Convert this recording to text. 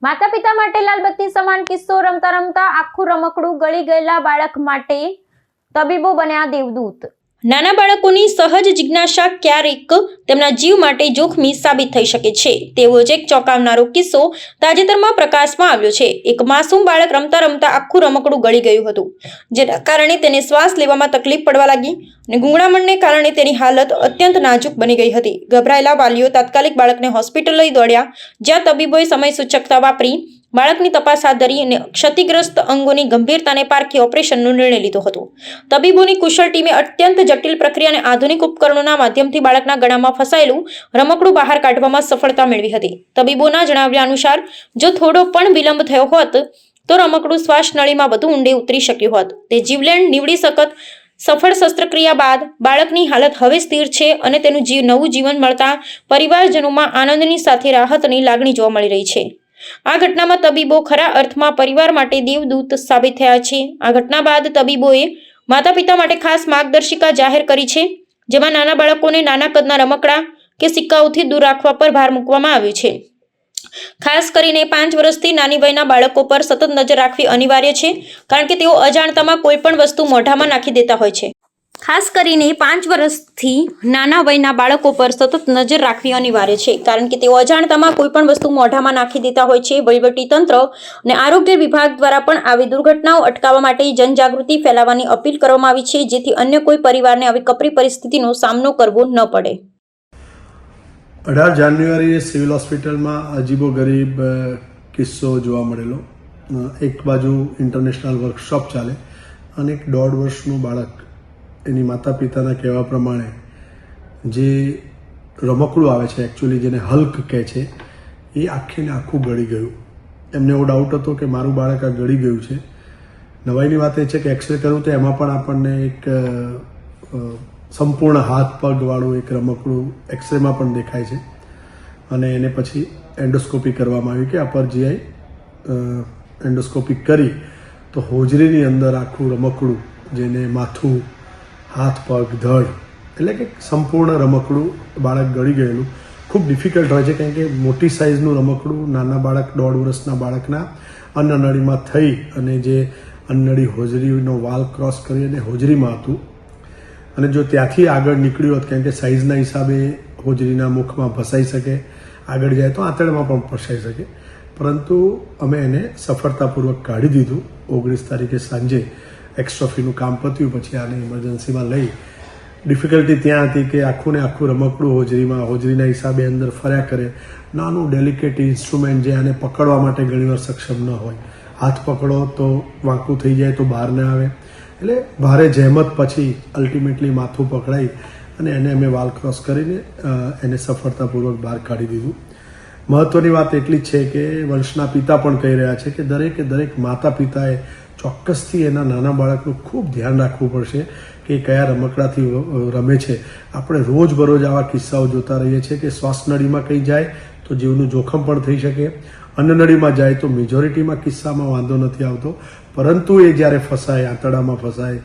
માતા પિતા માટે લાલબત્તી સમાન કિસ્સો રમતા રમતા આખું રમકડું ગળી ગયેલા બાળક માટે તબીબો બન્યા દેવદૂત। નાના બાળકોની સહજ જિજ્ઞાસા ક્યારેક તેમના જીવ માટે જોખમી સાબિત થઈ શકે છે તેવો જ એક ચોંકાવનારો કિસ્સો તાજેતરમાં પ્રકાશમાં આવ્યો છે। એક માસૂમ બાળક રમતા રમતા આખું રમકડું ગળી ગયું હતું, જેના કારણે તેને શ્વાસ લેવામાં તકલીફ પડવા લાગી અને ગૂંગળામણને કારણે તેની હાલત અત્યંત નાજુક બની ગઈ હતી। ગભરાયેલા વાલીઓ તાત્કાલિક બાળકને હોસ્પિટલ લઈ દોડ્યા, જ્યાં તબીબોએ સમય સૂચકતા વાપરી બાળકની તપાસ હાથ ધરી અને ક્ષતિગ્રસ્ત અંગોની ગંભીરતાને પારખી ઓપરેશનનો નિર્ણય લીધો હતો। તબીબોની કુશળ ટીમે અત્યંત જટિલ પ્રક્રિયા અને આધુનિક ઉપકરણોના માધ્યમથી બાળકના ગળામાં ફસાયેલું રમકડું બહાર કાઢવામાં સફળતા મેળવી હતી। તબીબોના જણાવ્યા અનુસાર જો થોડો પણ વિલંબ થયો હોત તો રમકડું શ્વાસનળીમાં વધુ ઊંડે ઉતરી શક્યું હોત। તે જીવલેણ નીવડી શકત। સફળ શસ્ત્રક્રિયા બાદ બાળકની હાલત હવે સ્થિર છે અને તેનું નવું જીવન મળતા પરિવારજનોમાં આનંદની સાથે રાહતની લાગણી જોવા મળી રહી છે। આ ઘટનામાં તબીબો ખરા અર્થમાં પરિવાર માટે દેવદૂત સાબિત થયા છે। આ ઘટના બાદ તબીબોએ માતા પિતા માટે ખાસ માર્ગદર્શિકા જાહેર કરી છે, જેમાં નાના બાળકોને નાના કદના રમકડા કે સિક્કાઓથી દૂર રાખવા પર ભાર મૂકવામાં આવ્યો છે। ખાસ કરીને 5 વર્ષથી નાની વયના બાળકો પર સતત નજર રાખવી અનિવાર્ય છે, કારણ કે તેઓ અજાણતામાં કોઈ પણ વસ્તુ મોઢામાં નાખી દેતા હોય છે। ખાસ કરીને 5 વર્ષથી નાના વયના બાળકો પર સતત નજર રાખવી અનિવાર્ય છે, કારણ કે તેઓ અજાણતામાં કોઈ પણ વસ્તુ મોઢામાં નાખી દેતા હોય છે। વહીવટીતંત્ર અને આરોગ્ય વિભાગ દ્વારા પણ આવી દુર્ઘટનાઓ અટકાવવા માટે જનજાગૃતિ ફેલાવવાની અપીલ કરવામાં આવી છે, જેથી અન્ય કોઈ પરિવારને આવી કપરી પરિસ્થિતિનો સામનો કરવો ન પડે। 18 જાન્યુઆરીએ સિવિલ હોસ્પિટલમાં અજીબોગરીબ કિસ્સો જોવા મળેલો। એક બાજુ ઇન્ટરનેશનલ વર્કશોપ ચાલે અને એક 1.5 વર્ષનું બાળક એની માતા પિતાના કહેવા પ્રમાણે જે રમકડું આવે છે, એકચ્યુઅલી જેને હલ્ક કહે છે, એ આખે ને આખું ગળી ગયું। એમને એવો ડાઉટ હતો કે મારું બાળક આ ગળી ગયું છે। નવાઈની વાત એ છે કે એક્સરે કર્યું તો એમાં પણ આપણને એક સંપૂર્ણ હાથ પગવાળું એક રમકડું એક્સરેમાં પણ દેખાય છે અને એને પછી એન્ડોસ્કોપી કરવામાં આવી કે અપર જીઆઈ એન્ડોસ્કોપી કરી તો હોજરીની અંદર આખું રમકડું, જેને માથું, હાથ પગ, ધડ, એટલે કે સંપૂર્ણ રમકડું બાળક ગળી ગયેલું ખૂબ ડિફિકલ્ટ હોય છે, કારણ કે મોટી સાઇઝનું રમકડું નાના બાળક 1.5 વર્ષના બાળકના અન્નનળીમાં થઈ અને જે અન્નનળી હોજરીનો વાલ ક્રોસ કરી અને હોજરીમાં હતું અને જો ત્યાંથી આગળ નીકળ્યું હોત, કારણ કે સાઇઝના હિસાબે હોજરીના મુખમાં ફસાઈ શકે, આગળ જાય તો આંતરડામાં પણ ફસાઈ શકે, પરંતુ અમે એને સફળતાપૂર્વક કાઢી દીધું। 19 તારીખે સાંજે એક્સ્ટ્રોફીનું કામ પત્યું પછી આને ઇમરજન્સીમાં લઈ। ડિફિકલ્ટી ત્યાં હતી કે આખું ને આખું રમકડું હોજરીના હિસાબે અંદર ફર્યા કરે, નાનું ડેલિકેટ ઇન્સ્ટ્રુમેન્ટ જે આને પકડવા માટે ઘણીવાર સક્ષમ ન હોય, હાથ પકડો તો વાંકું થઈ જાય તો બહાર ન આવે, એટલે ભારે જહેમત પછી અલ્ટિમેટલી માથું પકડાઈ અને એને અમે વાલ ક્રોસ કરીને એને સફળતાપૂર્વક બહાર કાઢી દીધું। મહત્વની વાત એટલી જ છે કે વંશના પિતા પણ કહી રહ્યા છે કે દરેક માતા પિતાએ ચોક્કસથી એના નાના બાળકનું ખૂબ ધ્યાન રાખવું પડશે કે કયા રમકડાથી રમે છે। આપણે રોજબરોજ આવા કિસ્સાઓ જોતા રહીએ છીએ કે શ્વાસનળીમાં કંઈ જાય તો જીવનું જોખમ પણ થઈ શકે, અન્નનળીમાં જાય તો મેજોરિટીમાં કિસ્સામાં વાંધો નથી આવતો, પરંતુ એ જ્યારે ફસાય, આંતરડામાં ફસાય